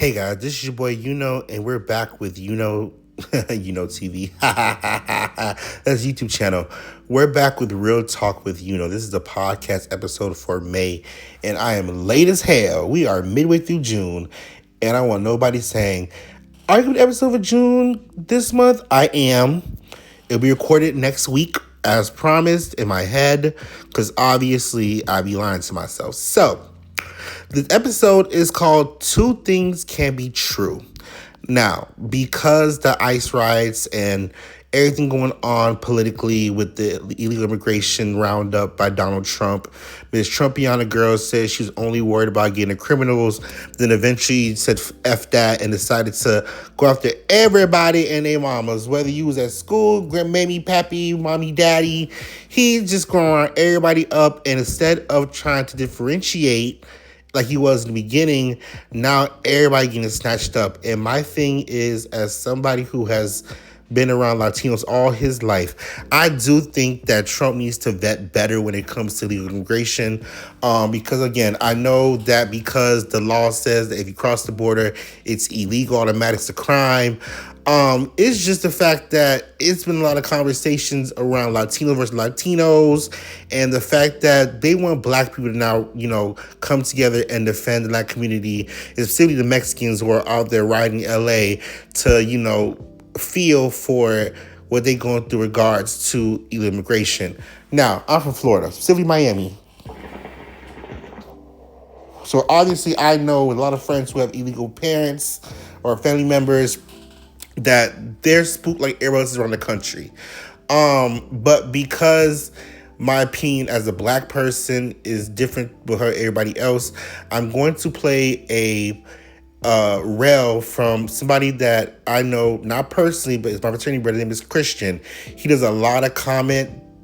Hey guys, this is your boy Euno, and we're back with EunoTV. That's YouTube channel. We're back with Real Talk with Euno. This is a podcast episode for May, and I am late as hell. We are midway through June, and I want nobody saying, "Are you doing the episode for June this month?" I am. It'll be recorded next week, as promised, in my head, because obviously I be lying to myself. So, this episode is called Two Things Can Be True. Now, because the ICE riots and everything going on politically with the illegal immigration roundup by Donald Trump, Ms. Trumpiana girl said she was only worried about getting the criminals, then eventually said F that and decided to go after everybody and their mamas, whether you was at school, grandmammy, pappy, mommy, daddy. He's just going around everybody up, and instead of trying to differentiate like he was in the beginning, now everybody getting snatched up. And my thing is, as somebody who has been around Latinos all his life, I do think that Trump needs to vet better when it comes to legal immigration. Because again, I know that because the law says that if you cross the border, it's illegal, automatic, it's a crime. It's just the fact that it's been a lot of conversations around Latino versus Latinos, and the fact that they want black people to now, come together and defend that community, especially the Mexicans who are out there riding LA to, feel for what they're going through regards to illegal immigration. Now, I'm from Florida, specifically Miami. So obviously I know a lot of friends who have illegal parents or family members that they're spooked like everyone else around the country. But because my opinion as a black person is different with everybody else, I'm going to play a rel from somebody that I know, not personally, but it's my fraternity brother. His name is Christian. He does a lot of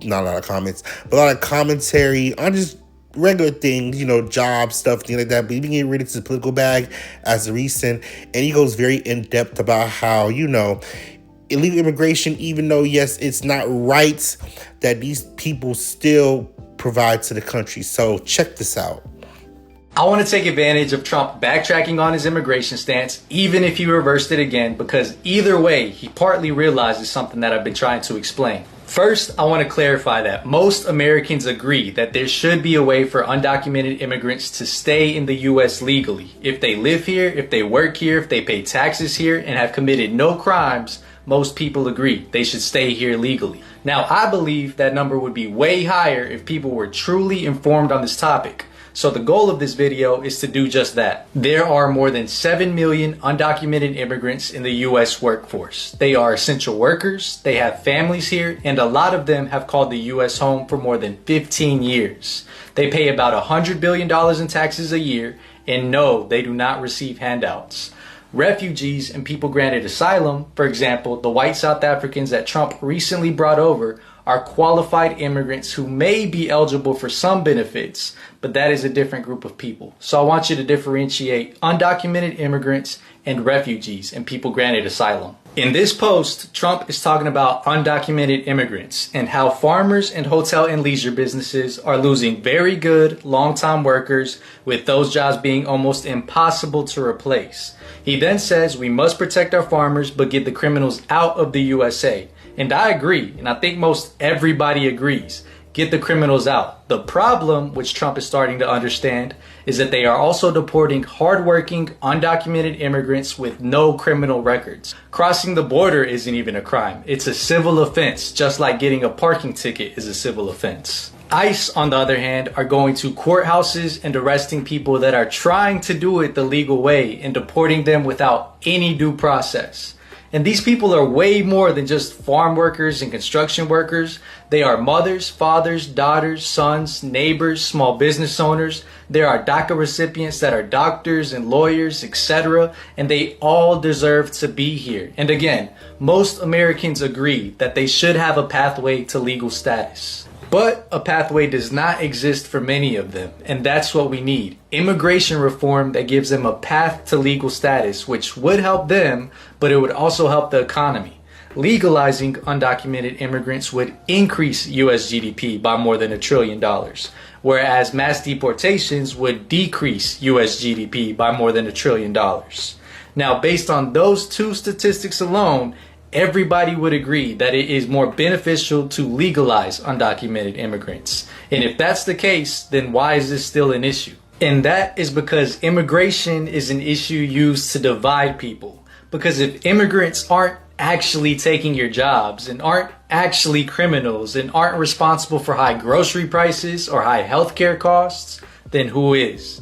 not a lot of comments, but a lot of commentary on just regular things, job stuff, things like that. But he been getting rid of his political bag as of recent, and he goes very in depth about how, illegal immigration, even though, yes, it's not right, that these people still provide to the country. So check this out. I want to take advantage of Trump backtracking on his immigration stance, even if he reversed it again, because either way, he partly realizes something that I've been trying to explain. First, I want to clarify that most Americans agree that there should be a way for undocumented immigrants to stay in the U.S. legally. If they live here, if they work here, if they pay taxes here, and have committed no crimes, most people agree they should stay here legally. Now, I believe that number would be way higher if people were truly informed on this topic. So the goal of this video is to do just that. There are more than 7 million undocumented immigrants in the U.S. workforce. They are essential workers, they have families here, and a lot of them have called the U.S. home for more than 15 years. They pay about $100 billion in taxes a year, and no, they do not receive handouts. Refugees and people granted asylum, for example, the white South Africans that Trump recently brought over, are qualified immigrants who may be eligible for some benefits, but that is a different group of people. So I want you to differentiate undocumented immigrants and refugees and people granted asylum. In this post, Trump is talking about undocumented immigrants and how farmers and hotel and leisure businesses are losing very good long-time workers, with those jobs being almost impossible to replace. He then says we must protect our farmers but get the criminals out of the USA. And I agree, and I think most everybody agrees. Get the criminals out. The problem, which Trump is starting to understand, is that they are also deporting hardworking, undocumented immigrants with no criminal records. Crossing the border isn't even a crime. It's a civil offense, just like getting a parking ticket is a civil offense. ICE, on the other hand, are going to courthouses and arresting people that are trying to do it the legal way and deporting them without any due process. And these people are way more than just farm workers and construction workers. They are mothers, fathers, daughters, sons, neighbors, small business owners. There are DACA recipients that are doctors and lawyers, etc. And they all deserve to be here. And again, most Americans agree that they should have a pathway to legal status. But a pathway does not exist for many of them, and that's what we need. Immigration reform that gives them a path to legal status, which would help them, but it would also help the economy. Legalizing undocumented immigrants would increase U.S. GDP by more than $1 trillion, whereas mass deportations would decrease U.S. GDP by more than $1 trillion. Now, based on those two statistics alone, everybody would agree that it is more beneficial to legalize undocumented immigrants. And if that's the case, then why is this still an issue? And that is because immigration is an issue used to divide people. Because if immigrants aren't actually taking your jobs and aren't actually criminals and aren't responsible for high grocery prices or high healthcare costs, then who is?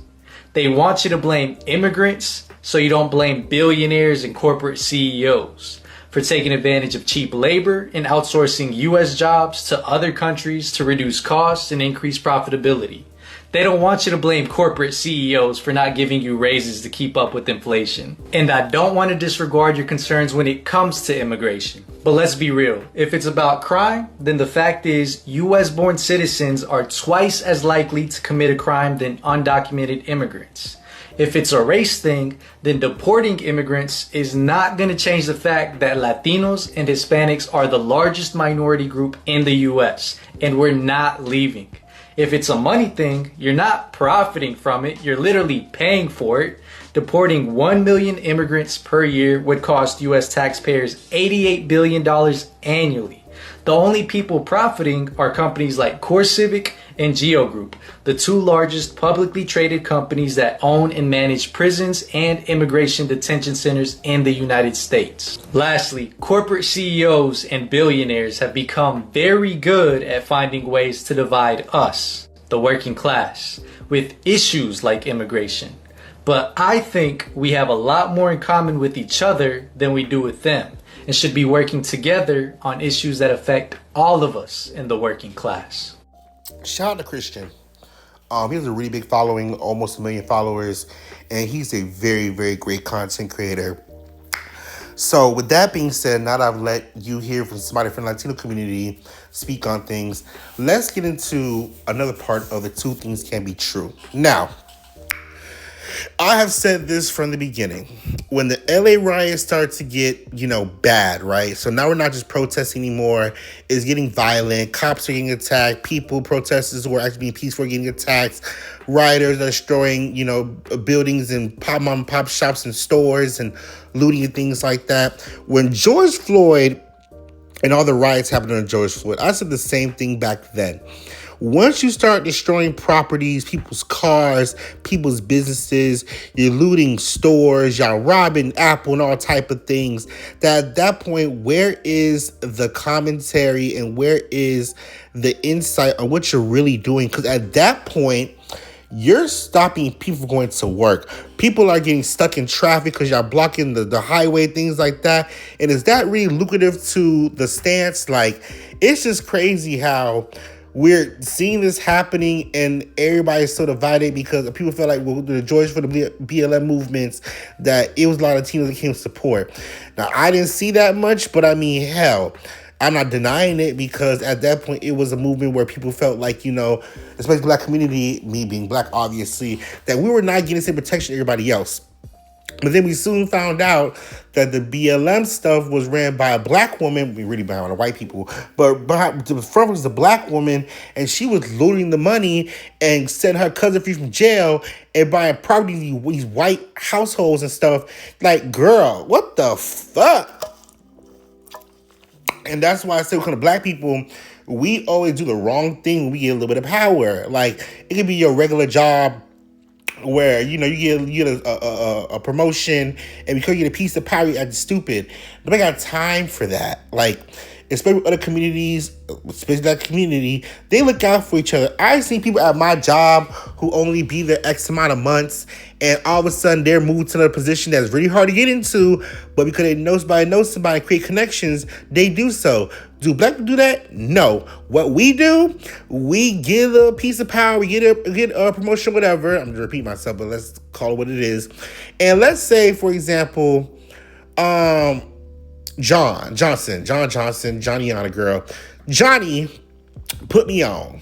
They want you to blame immigrants so you don't blame billionaires and corporate CEOs for taking advantage of cheap labor and outsourcing US jobs to other countries to reduce costs and increase profitability. They don't want you to blame corporate CEOs for not giving you raises to keep up with inflation. And I don't want to disregard your concerns when it comes to immigration. But let's be real. If it's about crime, then the fact is US-born citizens are twice as likely to commit a crime than undocumented immigrants. If it's a race thing, then deporting immigrants is not going to change the fact that Latinos and Hispanics are the largest minority group in the US, and we're not leaving. If it's a money thing, you're not profiting from it, you're literally paying for it. Deporting 1 million immigrants per year would cost US taxpayers $88 billion annually. The only people profiting are companies like CoreCivic and Geo Group, the two largest publicly traded companies that own and manage prisons and immigration detention centers in the United States. Lastly, corporate CEOs and billionaires have become very good at finding ways to divide us, the working class, with issues like immigration. But I think we have a lot more in common with each other than we do with them, and should be working together on issues that affect all of us in the working class. Shout out to Christian. He has a really big following, almost 1 million followers, and he's a very, very great content creator. So with that being said, now that I've let you hear from somebody from the Latino community speak on things, let's get into another part of the two things can be true. Now, I have said this from the beginning. When the LA riots start to get, bad, right? So now we're not just protesting anymore. It's getting violent. Cops are getting attacked. Protesters who are actually being peaceful are getting attacked. Rioters are destroying, buildings and mom and pop shops and stores and looting and things like that. When George Floyd and all the riots happened on George Floyd, I said the same thing back then. Once you start destroying properties, people's cars, people's businesses, you're looting stores, y'all robbing Apple and all type of things, that at that point, where is the commentary and where is the insight on what you're really doing? Because at that point, you're stopping people from going to work. People are getting stuck in traffic because y'all blocking the highway, things like that. And is that really lucrative to the stance? Like, it's just crazy how we're seeing this happening and everybody's so divided because people feel like, well, the George for the BLM movements, that it was a lot of Latinos that came to support. Now, I didn't see that much, but I mean, hell, I'm not denying it because at that point, it was a movement where people felt like, especially Black community, me being Black, obviously, that we were not getting the same protection as everybody else. But then we soon found out that the BLM stuff was ran by a Black woman. We really behind the white people, but the front was a Black woman, and she was looting the money and setting her cousin free from jail and buying property in these white households and stuff. Like, girl, what the fuck? And that's why I say when it comes to Black people, we always do the wrong thing when we get a little bit of power. Like, it could be your regular job where, you get a promotion, and because you get a piece of power, you act stupid. Nobody got time for that. Like, especially other communities, especially that community, they look out for each other. I've seen people at my job who only be there X amount of months, and all of a sudden they're moved to another position that's really hard to get into, but because they know somebody, create connections, they do so. Do Black people do that? No. What we do, we get a piece of power, we get a promotion, whatever. I'm going to repeat myself, but let's call it what it is. And let's say, for example, Johnny on a girl. Johnny put me on.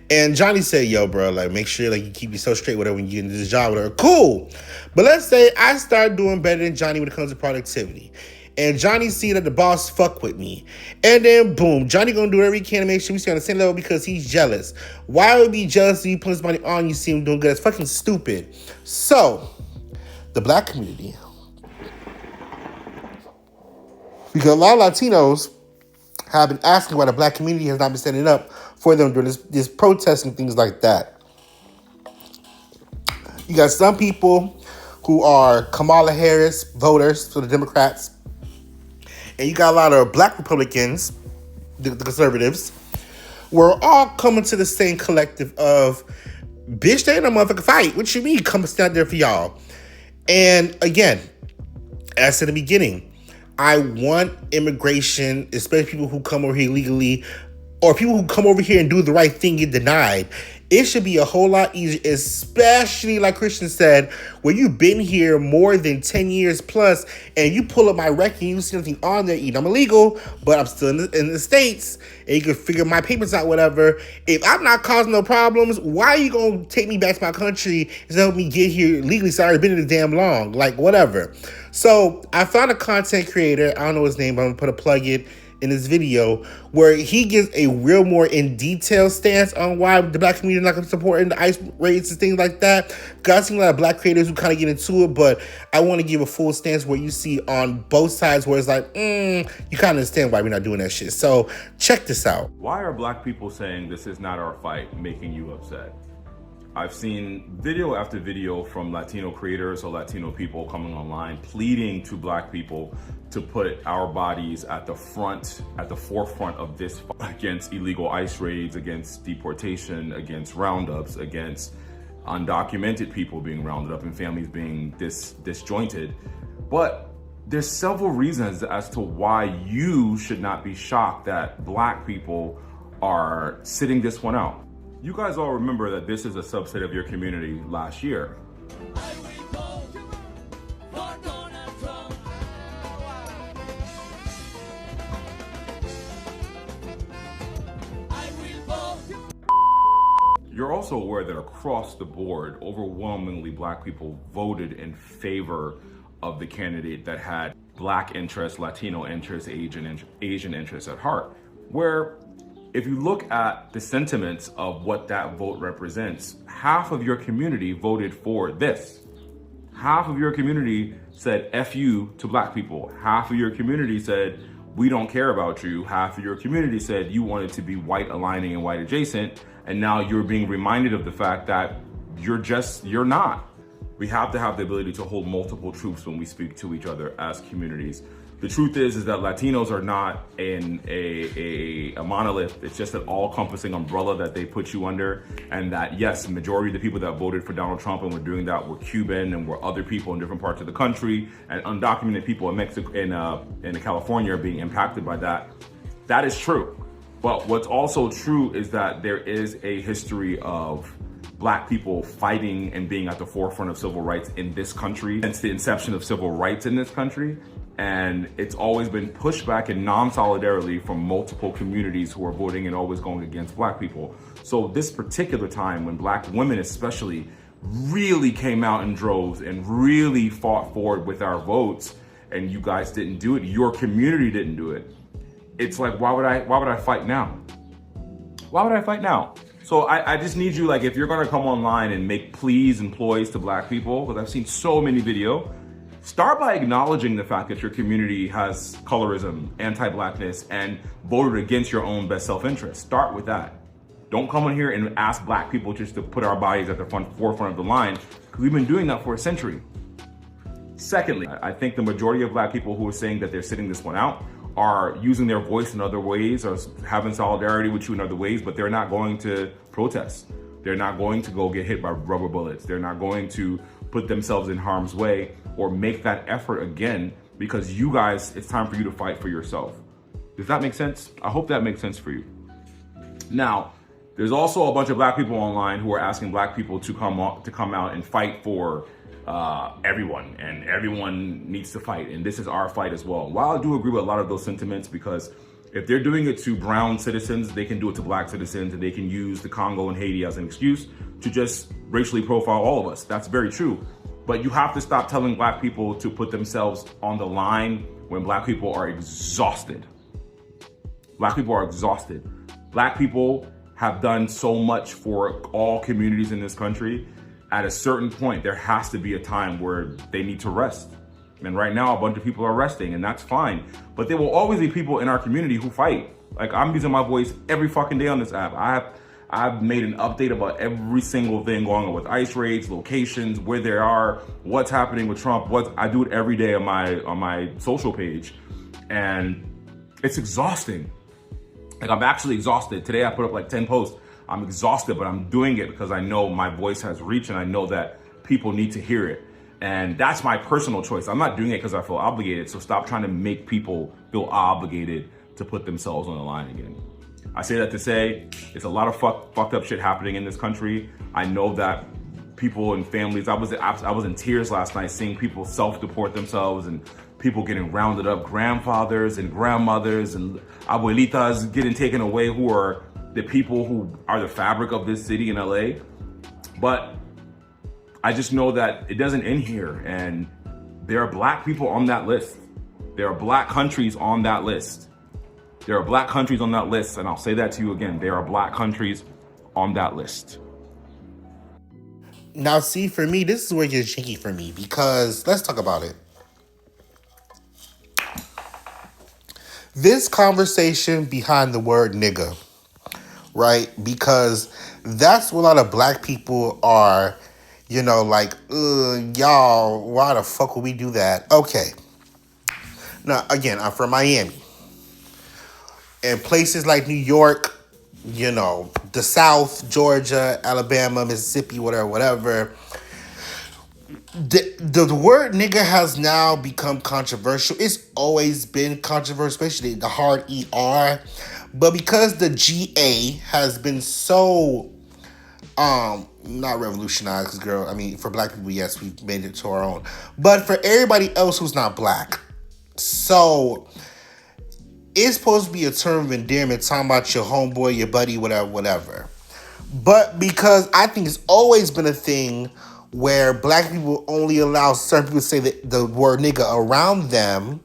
And Johnny said, yo, bro, like, make sure like you keep yourself straight, whatever, when you get into this job, whatever. Cool. But let's say I start doing better than Johnny when it comes to productivity. And Johnny see that the boss fuck with me. And then boom, Johnny gonna do whatever he can to make sure we stay on the same level because he's jealous. Why would he be jealous if you put somebody on you see him doing good? It's fucking stupid. So, the Black community, Because a lot of Latinos have been asking why the black community has not been standing up for them during this protest and things like that. You got some people who are Kamala Harris voters for the Democrats, and you got a lot of black Republicans, the conservatives. We're all coming to the same collective of, bitch, they ain't no motherfucking fight. What you mean come stand there for y'all? And again, as in the beginning, I want immigration, especially people who come over here illegally, or people who come over here and do the right thing get denied. It should be a whole lot easier, especially like Christian said, where you've been here more than 10 years plus, and you pull up my record and you see nothing on there, I'm illegal, but I'm still in the States, and you can figure my papers out, whatever. If I'm not causing no problems, why are you going to take me back to my country and help me get here legally? So I already been here damn long, like whatever. So I found a content creator, I don't know his name, but I'm going to put a plug in this video where he gives a real more in detail stance on why the black community is not going to support the ICE raids and things like that. Because I've seen a lot of black creators who kind of get into it, but I want to give a full stance where you see on both sides where it's like, you kind of understand why we're not doing that shit. So check this out. Why are black people saying this is not our fight making you upset? I've seen video after video from Latino creators or Latino people coming online pleading to black people to put our bodies at the forefront of this fight against illegal ICE raids, against deportation, against roundups, against undocumented people being rounded up and families being disjointed. But there's several reasons as to why you should not be shocked that black people are sitting this one out. You guys all remember that this is a subset of your community last year. You're also aware that across the board, overwhelmingly black people voted in favor of the candidate that had black interests, Latino interests, Asian interests at heart. Where if you look at the sentiments of what that vote represents, half of your community voted for this. Half of your community said F you to black people. Half of your community said, we don't care about you. Half of your community said you wanted to be white aligning and white adjacent. And now you're being reminded of the fact that you're not. We have to have the ability to hold multiple truths when we speak to each other as communities. The truth is that Latinos are not in a monolith. It's just an all-encompassing umbrella that they put you under. And that, yes, the majority of the people that voted for Donald Trump and were doing that were Cuban and were other people in different parts of the country, and undocumented people in Mexico, in California are being impacted by that. That is true. But what's also true is that there is a history of black people fighting and being at the forefront of civil rights in this country since the inception of civil rights in this country. And it's always been pushed back in non-solidarity from multiple communities who are voting and always going against black people. So this particular time when black women especially really came out in droves and really fought forward with our votes, and you guys didn't do it, your community didn't do it. It's like, why would I fight now? Why would I fight now? So I just need you, like, if you're gonna come online and make pleas and ploys to black people, because I've seen so many videos, start by acknowledging the fact that your community has colorism, anti-blackness, and voted against your own best self-interest. Start with that. Don't come in here and ask black people just to put our bodies at the forefront of the line, because we've been doing that for a century. Secondly, I think the majority of black people who are saying that they're sitting this one out are using their voice in other ways or having solidarity with you in other ways, but they're not going to protest. They're not going to go get hit by rubber bullets. They're not going to put themselves in harm's way or make that effort again, because you guys, it's time for you to fight for yourself. Does that make sense? I hope that makes sense for you. Now, there's also a bunch of black people online who are asking black people to come out and fight for everyone, and everyone needs to fight, and this is our fight as well. While I do agree with a lot of those sentiments, because if they're doing it to brown citizens, they can do it to black citizens, and they can use the Congo and Haiti as an excuse to just racially profile all of us. That's very true. But you have to stop telling black people to put themselves on the line when black people are exhausted. Black people are exhausted. Black people have done so much for all communities in this country. At a certain point, there has to be a time where they need to rest. And right now, a bunch of people are resting, and that's fine. But there will always be people in our community who fight. Like, I'm using my voice every fucking day on this app. I've made an update about every single thing going on with ICE raids, locations, where they are, what's happening with Trump. I do it every day on my social page, and it's exhausting. Like, I'm actually exhausted. Today I put up like 10 posts. I'm exhausted, but I'm doing it because I know my voice has reach, and I know that people need to hear it. And that's my personal choice. I'm not doing it because I feel obligated. So stop trying to make people feel obligated to put themselves on the line again. I say that to say it's a lot of fucked up shit happening in this country. I know that people and families, I was in tears last night seeing people self-deport themselves and people getting rounded up, grandfathers and grandmothers and abuelitas getting taken away, who are the people who are the fabric of this city in LA. But I just know that it doesn't end here, and there are black people on that list. There are black countries on that list. There are black countries on that list, and I'll say that to you again. There are black countries on that list. Now, see, for me, this is where it gets shaky for me, because let's talk about it. This conversation behind the word nigga, right? Because that's what a lot of black people are, like, y'all, why the fuck would we do that? Okay. Now, again, I'm from Miami. And places like New York, the South, Georgia, Alabama, Mississippi, whatever. The word nigga has now become controversial. It's always been controversial, especially the hard ER. But because the GA has been so, not revolutionized, because girl, for black people, yes, we made it to our own. But for everybody else who's not black, so it's supposed to be a term of endearment, talking about your homeboy, your buddy, whatever. But because I think it's always been a thing where black people only allow certain people to say the word nigga around them,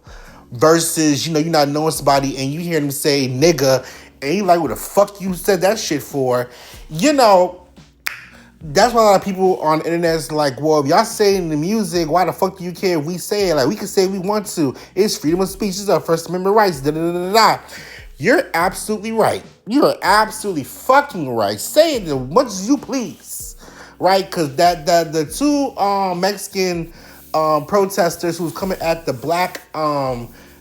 versus, you're not knowing somebody and you hear them say nigga and you like, what the fuck you said that shit for? That's why a lot of people on the internet is like, well, if y'all saying the music, why the fuck do you care if we say it? Like, we can say we want to. It's freedom of speech. It's our First Amendment rights. Da-da-da-da-da. You're absolutely right. You're absolutely fucking right. Say it as much as you please. Right? Because the two Mexican protesters who was coming at the black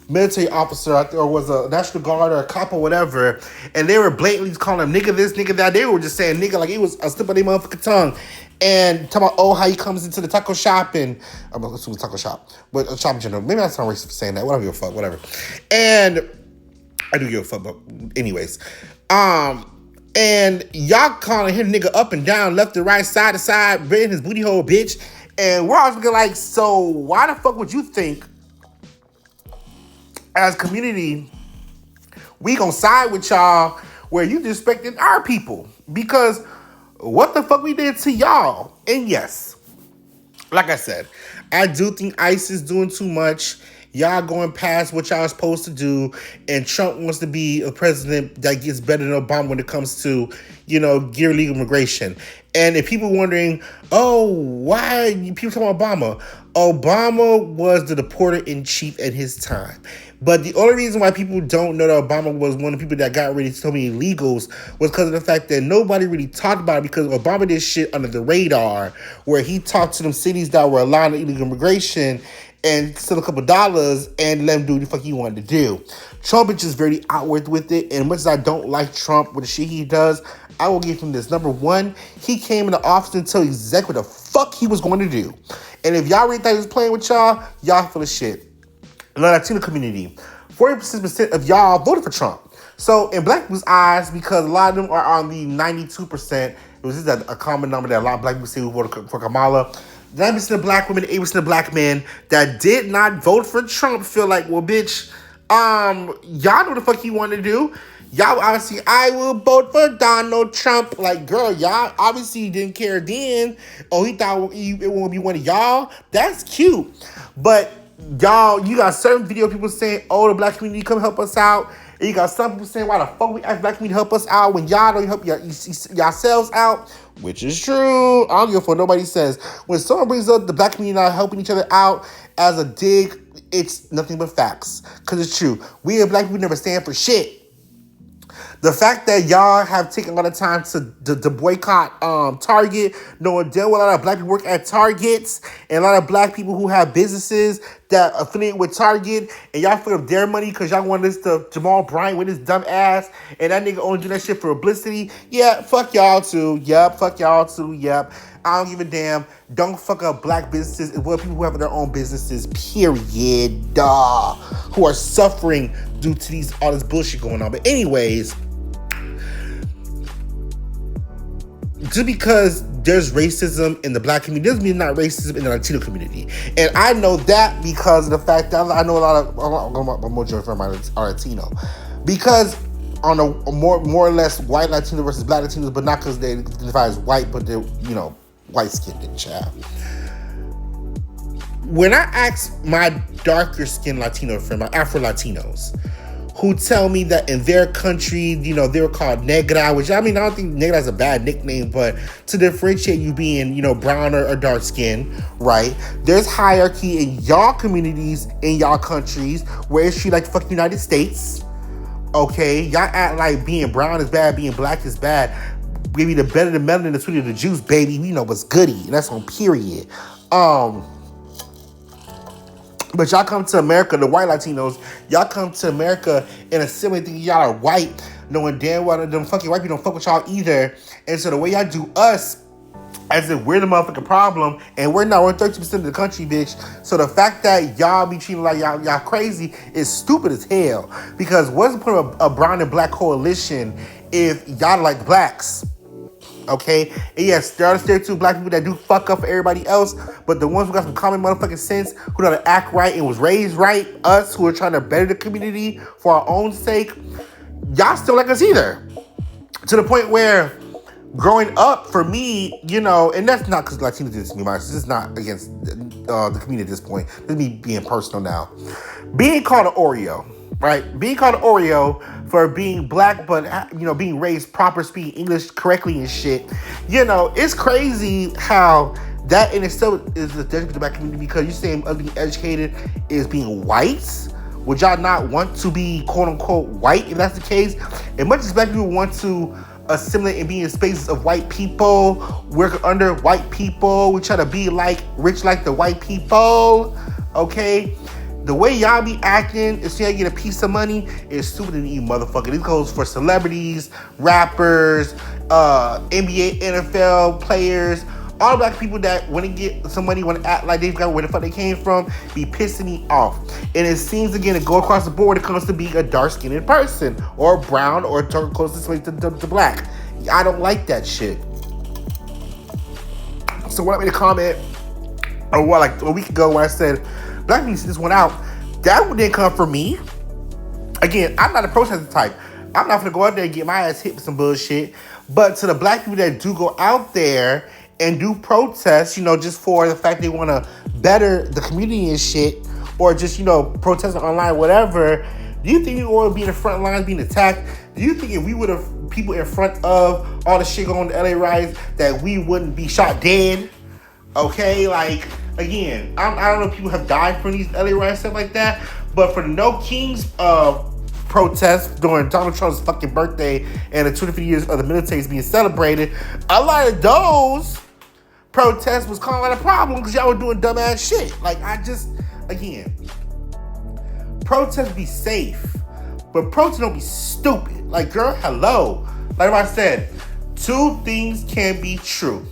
military officer, or was a National Guard or a cop or whatever, and they were blatantly calling him nigga this, nigga that. They were just saying nigga like it was a slip of their motherfucking tongue. And talking about, how he comes into the taco shop, and I'm assuming taco shop, but a shop in general. Maybe that's not racist for saying that. Whatever, give a fuck, whatever. And I do give a fuck, but anyways. And y'all calling him nigga up and down, left and right, side to side, bringing his booty hole, bitch. And we're always looking like, so why the fuck would you think, as community, we gonna side with y'all where you disrespecting our people? Because what the fuck we did to y'all? And yes, like I said, I do think ICE is doing too much. Y'all going past what y'all are supposed to do, and Trump wants to be a president that gets better than Obama when it comes to, gear legal immigration. And if people wondering, why people talking about Obama? Obama was the deporter in chief at his time. But the only reason why people don't know that Obama was one of the people that got rid of so many illegals was because of the fact that nobody really talked about it, because Obama did shit under the radar, where he talked to them cities that were allowing illegal immigration and still a couple dollars and let him do what the fuck he wanted to do. Trump is just very outward with it. And much as I don't like Trump with the shit he does, I will give him this. Number one, he came into office and told exactly what the fuck he was going to do. And if y'all really thought he was playing with y'all full of shit. In the Latino community, 40% of y'all voted for Trump. So in black people's eyes, because a lot of them are on the 92%, it was just a common number that a lot of black people say who voted for Kamala. 90% of black women, 8% of black men that did not vote for Trump feel like, well, bitch, y'all know what the fuck he wanted to do. Y'all obviously, I will vote for Donald Trump. Like, girl, y'all obviously didn't care then. He thought it won't be one of y'all. That's cute. But y'all, you got certain video people saying, the black community, come help us out. And you got some people saying, why the fuck we ask black community to help us out when y'all don't help yourselves out? Which is true. I don't give a fuck what nobody says. When someone brings up the black community not helping each other out as a dig, it's nothing but facts. Because it's true. We as black people never stand for shit. The fact that y'all have taken a lot of time to boycott Target, knowing damn well a lot of black people work at Targets, and a lot of black people who have businesses that affiliate with Target, and y'all fuck up their money because y'all want this to Jamal Bryant with his dumb ass, and that nigga only do that shit for publicity. Yeah, fuck y'all too. Yep, fuck y'all too. Yep. I don't give a damn. Don't fuck up black businesses and what people who have their own businesses, period. Who are suffering due to all this bullshit going on. But anyways, just because there's racism in the black community doesn't mean not racism in the Latino community. And I know that because of the fact that I know a majority of them are Latino. Because on a more or less white Latino versus black Latinos, but not because they identify as white, but they're, white-skinned child. When I ask my darker-skinned Latino friend, my Afro-Latinos, who tell me that in their country, they were called negra, which I don't think negra is a bad nickname, but to differentiate you being, brown or dark skin, right? There's hierarchy in y'all communities, in y'all countries, where it's treated like the fucking United States, okay? Y'all act like being brown is bad, being black is bad. Maybe the better the melanin, the sweeter the juice, baby. We know what's goody, and that's on period. But y'all come to America, the white Latinos, y'all come to America and assimilate thinking y'all are white, knowing damn well them fucking white people don't fuck with y'all either. And so the way y'all do us, as if we're the motherfucking problem, and we're 30% of the country, bitch. So the fact that y'all be treated like y'all crazy is stupid as hell. Because what's the point of a brown and black coalition if y'all like blacks? Okay, and yes, there are stereotypical black people that do fuck up for everybody else, but the ones who got some common motherfucking sense, who know how to act right and was raised right, us who are trying to better the community for our own sake, y'all still like us either. To the point where growing up for me, and that's not because Latinos did this to me, this is not against the community at this point. This is me being personal now. Being called an Oreo, right? Being called an Oreo for being black, but being raised proper, speaking English correctly and shit. It's crazy how that in itself is a detriment to the black community, because you saying being educated is being white. Would y'all not want to be quote unquote white if that's the case? As much as black people want to assimilate and be in spaces of white people, work under white people, we try to be rich like the white people, okay? The way y'all be acting, if y'all get a piece of money, is stupid to you, motherfucker. This goes for celebrities, rappers, NBA, NFL players, all black people that want to get some money, want to act like they forgot where the fuck they came from, be pissing me off. And it seems, again, to go across the board when it comes to being a dark-skinned person, or brown, or closest way to black. I don't like that shit. So when I made a comment a week ago when I said, black people see this one out, that didn't come from me. Again, I'm not a protester type. I'm not gonna go out there and get my ass hit with some bullshit. But to the black people that do go out there and do protests, just for the fact they want to better the community and shit, or just, protesting online, whatever, do you think we want to be in the front lines being attacked? Do you think if we would have people in front of all the shit going on the LA riots, that we wouldn't be shot dead? Okay, again, I don't know if people have died from these LA riots, stuff like that, but for the No Kings protest during Donald Trump's fucking birthday and the 25 years of the military is being celebrated, a lot of those protests was calling a problem because y'all were doing dumbass shit. Again, protests be safe, but protests don't be stupid. Girl, hello. Like I said, two things can be true.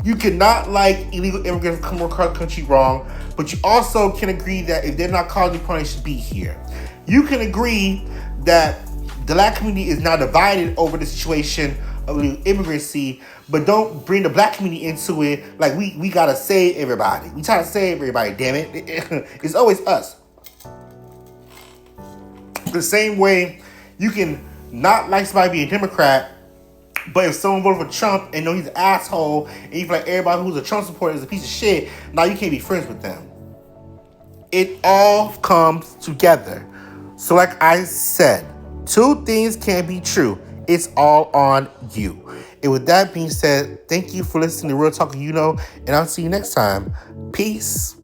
You cannot illegal immigrants come across the country wrong, but you also can agree that if they're not causing problems, they should be here. You can agree that the black community is now divided over the situation of illegal immigrancy, but don't bring the black community into it we gotta save everybody. We try to save everybody, damn it. It's always us. The same way you can not like somebody being a Democrat, but if someone voted for Trump and know he's an asshole, and you feel like everybody who's a Trump supporter is a piece of shit, now you can't be friends with them. It all comes together. So like I said, two things can't be true. It's all on you. And with that being said, thank you for listening to Real Talk and Euno, and I'll see you next time. Peace.